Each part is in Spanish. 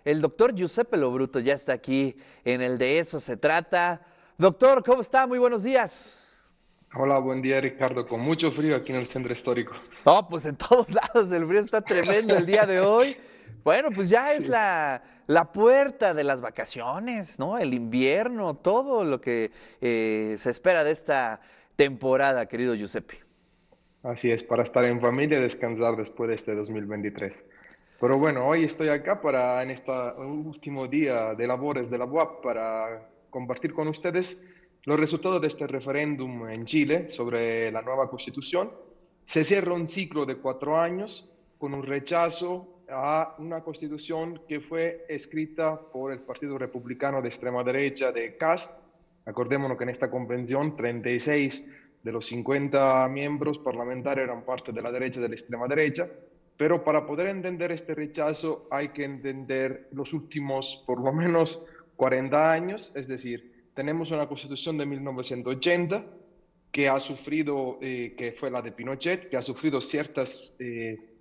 El doctor Giuseppe Lobruto ya está aquí en el De Eso Se Trata. Doctor, ¿cómo está? Muy buenos días. Hola, buen día Ricardo, con mucho frío aquí en el centro histórico. No, pues en todos lados el frío está tremendo el día de hoy. Bueno, pues ya es Sí, la puerta de las vacaciones, ¿no? El invierno, todo lo que se espera de esta temporada, querido Giuseppe. así es, para estar en familia y descansar después de este 2023. Pero bueno, hoy estoy acá en este último día de labores de la UAP para compartir con ustedes los resultados de este referéndum en Chile sobre la nueva constitución. Se cierra un ciclo de 4 años con un rechazo a una constitución que fue escrita por el Partido Republicano de extrema derecha de Cast. Acordémonos que en esta convención 36 de los 50 miembros parlamentarios eran parte de la derecha y de la extrema derecha, pero para poder entender este rechazo hay que entender los últimos por lo menos 40 años, es decir, tenemos una constitución de 1980 que ha sufrido, que fue la de Pinochet, que ha sufrido ciertas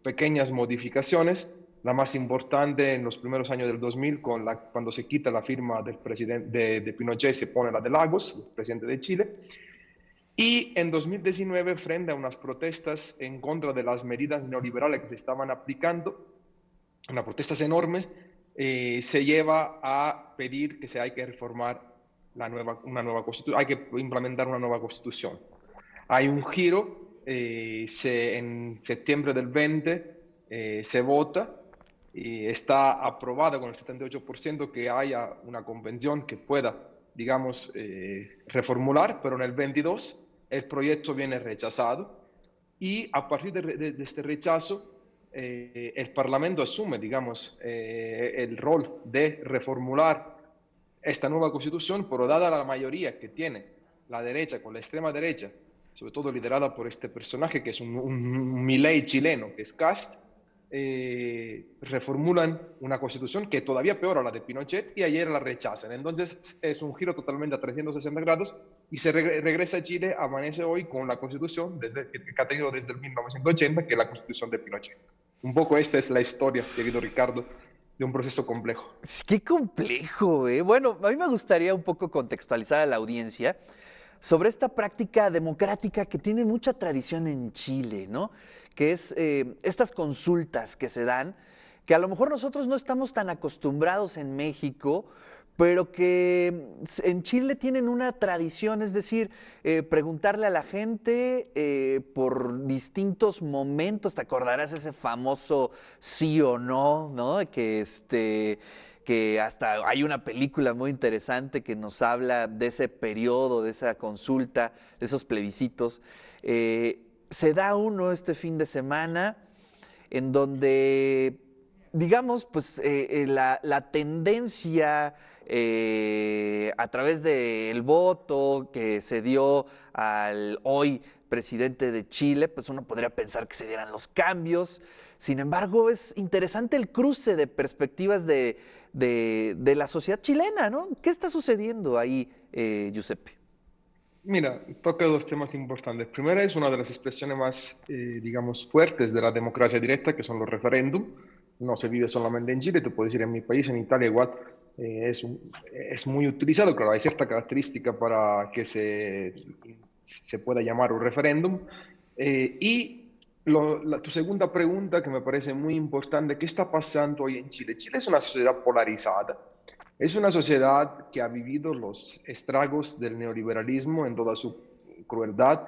pequeñas modificaciones, la más importante en los primeros años del 2000, cuando se quita la firma del presidente de Pinochet, se pone la de Lagos, el presidente de Chile, y en 2019, frente a unas protestas en contra de las medidas neoliberales que se estaban aplicando, unas protestas enormes, se lleva a pedir que se hay que reformar una nueva constitución, hay que implementar una nueva constitución. Hay un giro, en septiembre del 20 se vota y está aprobada con el 78% que haya una convención que pueda, digamos, reformular, pero en el 22 el proyecto viene rechazado y a partir de este rechazo el Parlamento asume, digamos, el rol de reformular esta nueva constitución, pero dada la mayoría que tiene la derecha con la extrema derecha, sobre todo liderada por este personaje que es un Milei chileno, que es Cast, reformulan una constitución que todavía peor a la de Pinochet y ayer la rechazan. Entonces es un giro totalmente a 360 grados y se regresa a Chile, amanece hoy con la constitución que ha tenido desde el 1980, que es la constitución de Pinochet. Un poco esta es la historia, querido Ricardo, de un proceso complejo. Qué complejo, ¿eh? Bueno, a mí me gustaría un poco contextualizar a la audiencia sobre esta práctica democrática que tiene mucha tradición en Chile, ¿no? Que es estas consultas que se dan, que a lo mejor nosotros no estamos tan acostumbrados en México, pero que en Chile tienen una tradición, es decir, preguntarle a la gente por distintos momentos, te acordarás ese famoso sí o no, ¿no? Que hasta hay una película muy interesante que nos habla de ese periodo, de esa consulta, de esos plebiscitos. Se da uno este fin de semana en donde, digamos, pues la tendencia a través del voto que se dio al hoy presidente de Chile, pues uno podría pensar que se dieran los cambios. Sin embargo, es interesante el cruce de perspectivas de la sociedad chilena, ¿no? ¿Qué está sucediendo ahí, Giuseppe? Mira, toca dos temas importantes. Primero es una de las expresiones más, digamos, fuertes de la democracia directa, que son los referéndum. No se vive solamente en Chile, te puedo decir en mi país, en Italia igual, es muy utilizado. Claro, hay cierta característica para que se pueda llamar un referéndum. Tu segunda pregunta, que me parece muy importante, ¿qué está pasando hoy en Chile? Chile es una sociedad polarizada. Es una sociedad que ha vivido los estragos del neoliberalismo en toda su crueldad.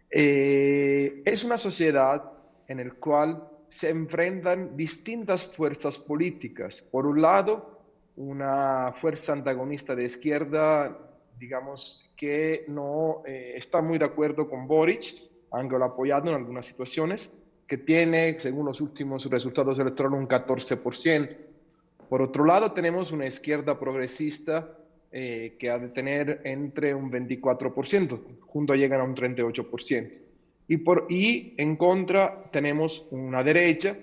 Es una sociedad en la cual se enfrentan distintas fuerzas políticas. Por un lado, una fuerza antagonista de izquierda, digamos, que no está muy de acuerdo con Boric, aunque lo ha apoyado en algunas situaciones, que tiene, según los últimos resultados electorales, un 14%. Por otro lado, tenemos una izquierda progresista que ha de tener entre un 24%, junto llegan a un 38%. Y en contra tenemos una derecha,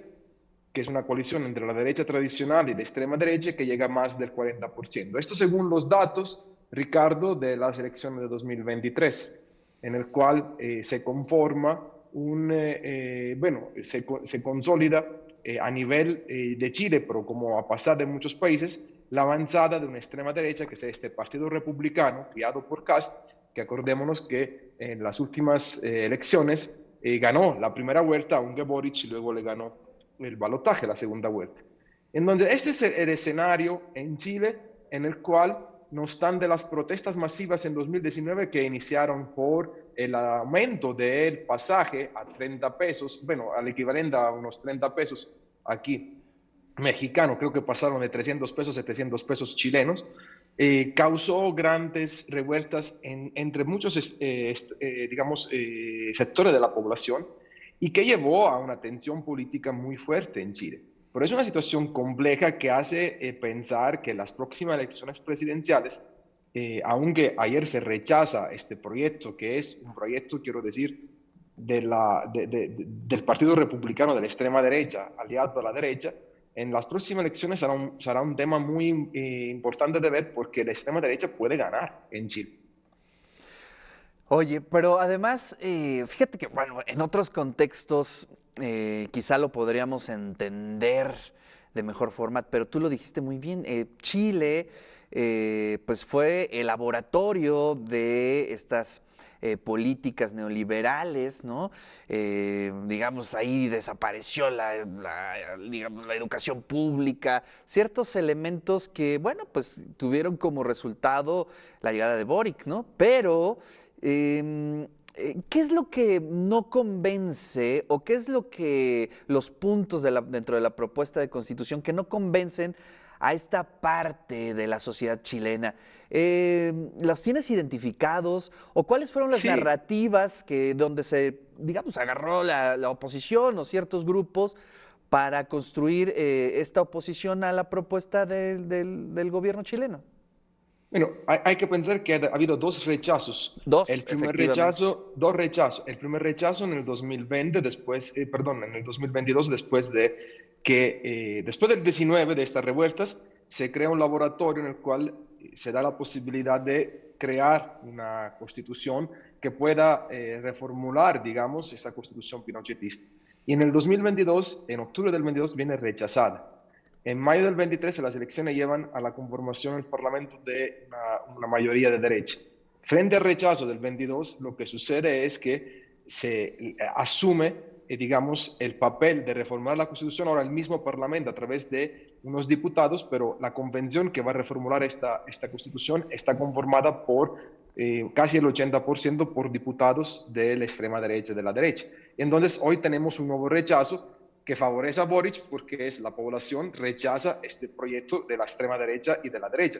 que es una coalición entre la derecha tradicional y la extrema derecha, que llega a más del 40%. Esto según los datos, Ricardo, de las elecciones de 2023, en el cual se conforma se consolida a nivel de Chile, pero como ha pasado en muchos países, la avanzada de una extrema derecha, que es este Partido Republicano, criado por Kast, que acordémonos que en las últimas elecciones ganó la primera vuelta, aunque Boric luego le ganó el balotaje, la segunda vuelta. Entonces, este es el escenario en Chile en el cual, no obstante las protestas masivas en 2019 que iniciaron por el aumento del pasaje a 30 pesos, bueno, al equivalente a unos 30 pesos aquí mexicano, creo que pasaron de 300 pesos a 700 pesos chilenos, causó grandes revueltas entre muchos, digamos, sectores de la población y que llevó a una tensión política muy fuerte en Chile. Pero es una situación compleja que hace pensar que las próximas elecciones presidenciales, aunque ayer se rechaza este proyecto, que es un proyecto, quiero decir, del Partido Republicano de la extrema derecha, aliado a la derecha, en las próximas elecciones será un tema muy importante de ver porque la extrema derecha puede ganar en Chile. Oye, pero además, fíjate que, bueno, en otros contextos quizá lo podríamos entender de mejor forma, pero tú lo dijiste muy bien. Chile, pues fue el laboratorio de estas políticas neoliberales, ¿no? Digamos, ahí desapareció digamos, la educación pública, ciertos elementos que, bueno, pues tuvieron como resultado la llegada de Boric, ¿no? Pero ¿qué es lo que no convence o qué es lo que los puntos dentro de la propuesta de constitución que no convencen a esta parte de la sociedad chilena? ¿Los tienes identificados o cuáles fueron las Sí, narrativas donde se, digamos, agarró la oposición o ciertos grupos para construir esta oposición a la propuesta del gobierno chileno? bueno, hay que pensar que ha habido dos rechazos. Dos, efectivamente. Dos rechazos. El primer rechazo en el 2020, después, perdón, en el 2022, después de que, después del 19 de estas revueltas, se crea un laboratorio en el cual se da la posibilidad de crear una constitución que pueda reformular, digamos, esa constitución pinochetista. Y en el 2022, en octubre del 22, viene rechazada. En mayo del 23 las elecciones llevan a la conformación del Parlamento de una mayoría de derecha. Frente al rechazo del 22, lo que sucede es que se asume, digamos, el papel de reformar la Constitución ahora el mismo Parlamento a través de unos diputados, pero la convención que va a reformular esta Constitución está conformada por casi el 80% por diputados de la extrema derecha, de la derecha. Entonces, hoy tenemos un nuevo rechazo que favorece a Boric porque es la población rechaza este proyecto de la extrema derecha y de la derecha.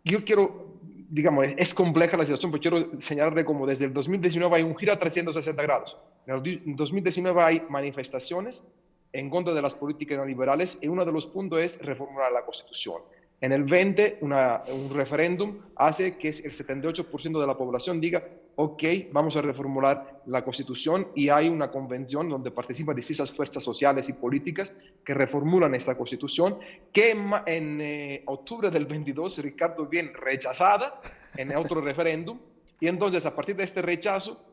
Yo quiero, digamos, es compleja la situación, pero quiero señalar como desde el 2019 hay un giro a 360 grados. En el 2019 hay manifestaciones en contra de las políticas neoliberales y uno de los puntos es reformular la Constitución. En el 20, un referéndum hace que el 78% de la población diga, ok, vamos a reformular la Constitución y hay una convención donde participan distintas fuerzas sociales y políticas que reformulan esta Constitución, que en octubre del 22, Ricardo, viene rechazada en otro referéndum y entonces a partir de este rechazo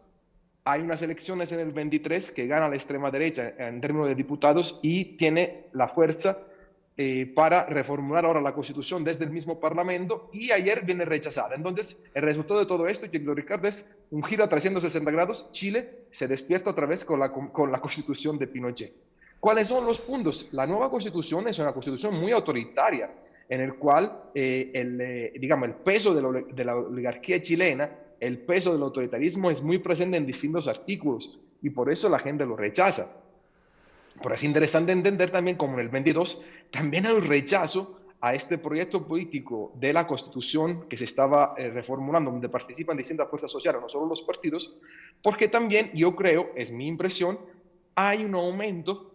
hay unas elecciones en el 23 que gana la extrema derecha en términos de diputados y tiene la fuerza para reformular ahora la Constitución desde el mismo Parlamento y ayer viene rechazada. Entonces, el resultado de todo esto, querido Ricardo, es un giro a 360 grados. Chile se despierta otra vez con la Constitución de Pinochet. ¿Cuáles son los puntos? La nueva Constitución es una Constitución muy autoritaria, en el cual digamos, el peso de la oligarquía chilena, el peso del autoritarismo es muy presente en distintos artículos y por eso la gente lo rechaza. Pero es interesante entender también como en el 22 también hay un rechazo a este proyecto político de la Constitución que se estaba reformulando, donde participan distintas fuerzas sociales, no solo los partidos, porque también yo creo, es mi impresión, hay un aumento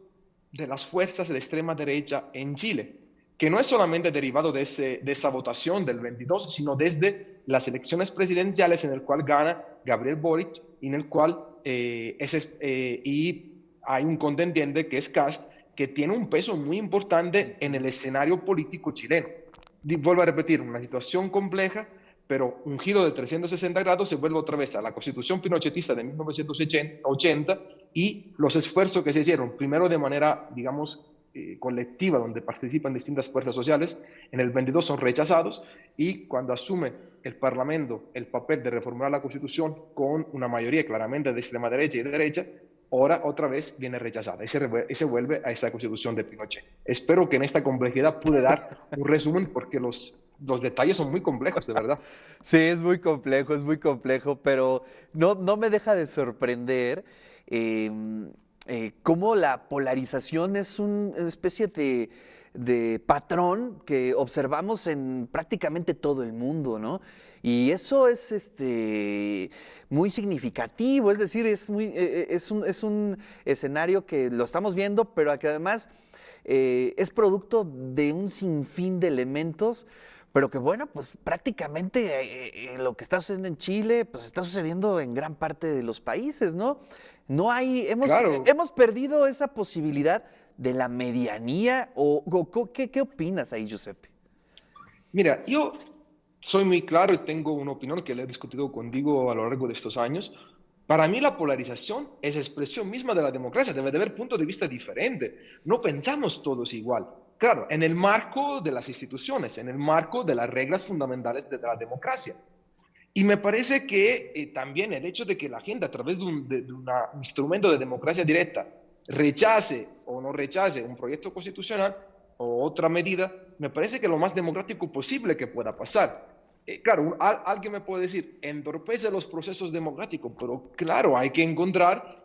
de las fuerzas de extrema derecha en Chile, que no es solamente derivado de esa votación del 22, sino desde las elecciones presidenciales en el cual gana Gabriel Boric y en el cual y hay un contendiente que es Kast, que tiene un peso muy importante en el escenario político chileno. Vuelvo a repetir, una situación compleja, pero un giro de 360 grados se vuelve otra vez a la constitución pinochetista de 1980 y los esfuerzos que se hicieron, primero de manera, digamos, colectiva donde participan distintas fuerzas sociales, en el 22 son rechazados y cuando asume el Parlamento el papel de reformar la Constitución con una mayoría claramente de extrema derecha y de derecha, ahora otra vez viene rechazada y se vuelve a esta Constitución de Pinochet. Espero que en esta complejidad pude dar un resumen porque los detalles son muy complejos, de verdad. Sí, es muy complejo, pero no me deja de sorprender cómo la polarización es una especie de patrón que observamos en prácticamente todo el mundo, ¿no? Y eso es muy significativo, es decir, es un escenario que lo estamos viendo, pero que además es producto de un sinfín de elementos, pero que bueno, pues prácticamente lo que está sucediendo en Chile, pues está sucediendo en gran parte de los países, ¿no? No hay, Claro, hemos perdido esa posibilidad de la medianía, ¿qué opinas ahí, Giuseppe? mira, yo soy muy claro y tengo una opinión que le he discutido contigo a lo largo de estos años. Para mí la polarización es expresión misma de la democracia, debe de haber puntos de vista diferentes. No pensamos todos igual. Claro, en el marco de las instituciones, en el marco de las reglas fundamentales de la democracia. Y me parece que también el hecho de que la gente a través de un instrumento de democracia directa rechace o no rechace un proyecto constitucional o otra medida, me parece que lo más democrático posible que pueda pasar. Claro, alguien me puede decir, entorpece los procesos democráticos, pero claro, hay que encontrar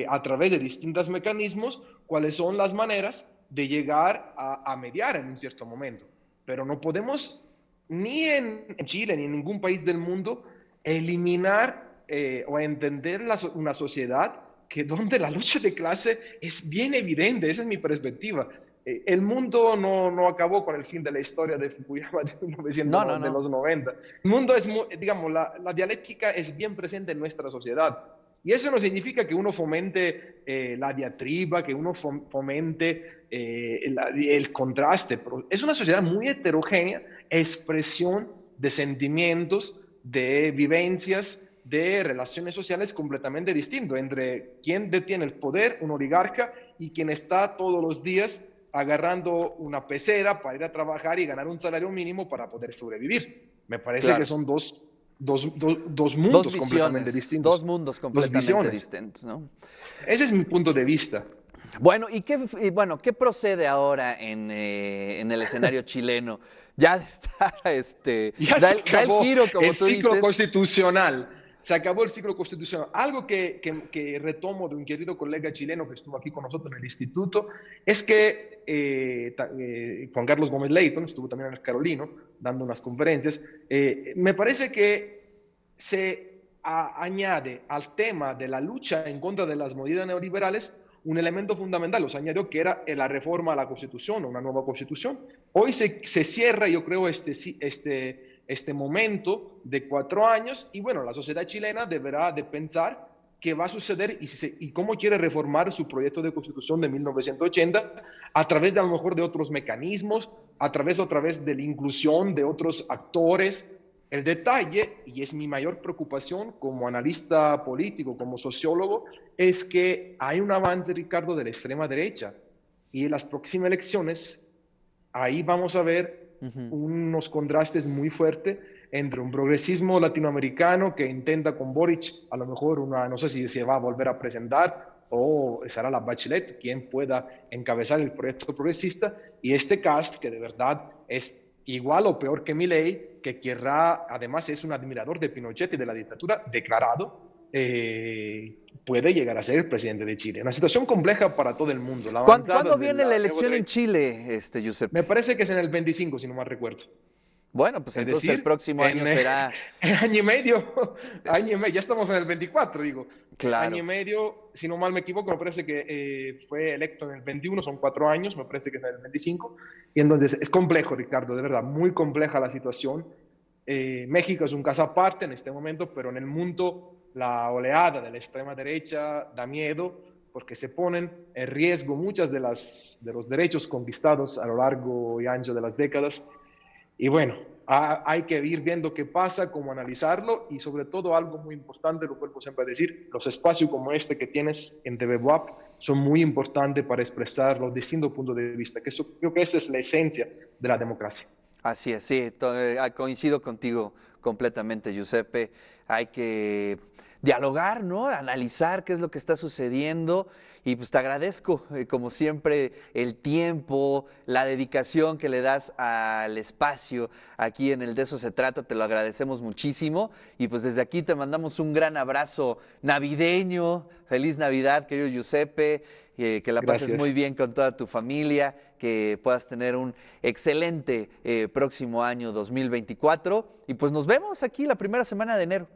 a través de distintos mecanismos cuáles son las maneras de llegar a mediar en un cierto momento. Pero no podemos ni en Chile ni en ningún país del mundo eliminar o entender una sociedad que donde la lucha de clase es bien evidente, esa es mi perspectiva. El mundo no acabó con el fin de la historia de Fukuyama de, No, no, de no. los 90. El mundo es, digamos, la dialéctica es bien presente en nuestra sociedad. Y eso no significa que uno fomente la diatriba, que uno fomente el contraste. Pero es una sociedad muy heterogénea, expresión de sentimientos, de vivencias, de relaciones sociales completamente distintos entre quien detiene el poder, un oligarca, y quien está todos los días agarrando una pecera para ir a trabajar y ganar un salario mínimo para poder sobrevivir. Me parece que Claro. son dos mundos completamente Dos distintos, mundos dos completamente visiones. distintos, ¿no? Ese es mi punto de vista. Bueno, ¿qué procede ahora en el escenario chileno? Ya está, Ya se da el acabó giro, como el tú ciclo dices. constitucional. Se acabó el ciclo constitucional. Algo que retomo de un querido colega chileno que estuvo aquí con nosotros en el instituto es que Juan Carlos Gómez Leighton estuvo también en el Carolino dando unas conferencias. Me parece que se añade al tema de la lucha en contra de las medidas neoliberales un elemento fundamental, os añadió que era la reforma a la Constitución, una nueva Constitución. Hoy se cierra, yo creo, este momento de 4 años y bueno, la sociedad chilena deberá de pensar qué va a suceder y cómo quiere reformar su proyecto de Constitución de 1980 a través de a lo mejor de otros mecanismos, a través otra vez de la inclusión de otros actores. El detalle, y es mi mayor preocupación como analista político, como sociólogo, es que hay un avance, Ricardo, de la extrema derecha. Y en las próximas elecciones, ahí vamos a ver Ujú. unos contrastes muy fuertes entre un progresismo latinoamericano que intenta con Boric, a lo mejor no sé si se va a volver a presentar o será la Bachelet quien pueda encabezar el proyecto progresista, y este cast que de verdad es igual o peor que Milei, que querrá, además es un admirador de Pinochet y de la dictadura declarado, puede llegar a ser el presidente de Chile. Una situación compleja para todo el mundo. La avanzada ¿Cuándo de viene la la nueva elección en derecha. Chile, Me Giuseppe? parece que es en el 25, si no mal recuerdo. Bueno, pues Es entonces el decir, próximo año será, en año y medio, ya estamos en el 24, digo. Año y claro. medio, si no mal me equivoco, me parece que fue electo en el 21, son 4 años, me parece que es en el 25. Y entonces es complejo, Ricardo, de verdad, muy compleja la situación. México es un caso aparte en este momento, pero en el mundo la oleada de la extrema derecha da miedo porque se ponen en riesgo muchas de los derechos conquistados a lo largo y ancho de las décadas. Y bueno, hay que ir viendo qué pasa, cómo analizarlo y sobre todo algo muy importante, lo vuelvo siempre a decir, los espacios como este que tienes en TV WAP son muy importantes para expresar los distintos puntos de vista, que eso, creo que esa es la esencia de la democracia. Así es, sí, coincido contigo completamente, Giuseppe. Hay que dialogar, ¿no? Analizar qué es lo que está sucediendo y pues te agradezco, como siempre, el tiempo, la dedicación que le das al espacio aquí en el De Eso Se Trata, te lo agradecemos muchísimo y pues desde aquí te mandamos un gran abrazo navideño, feliz Navidad, querido Giuseppe, que la pases muy Gracias. bien con toda tu familia, que puedas tener un excelente próximo año 2024 y pues nos vemos aquí la primera semana de enero.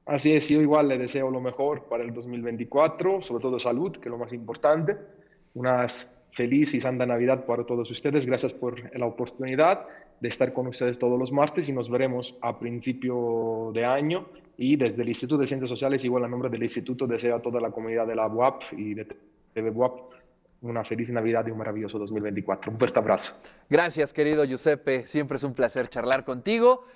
Así es, yo igual le deseo lo mejor para el 2024, sobre todo salud, que es lo más importante. Una feliz y santa Navidad para todos ustedes. Gracias por la oportunidad de estar con ustedes todos los martes y nos veremos a principio de año. Y desde el Instituto de Ciencias Sociales, igual a nombre del Instituto, deseo a toda la comunidad de la UAP y de TV UAP una feliz Navidad y un maravilloso 2024. Un fuerte abrazo. Gracias, querido Giuseppe. Siempre es un placer charlar contigo.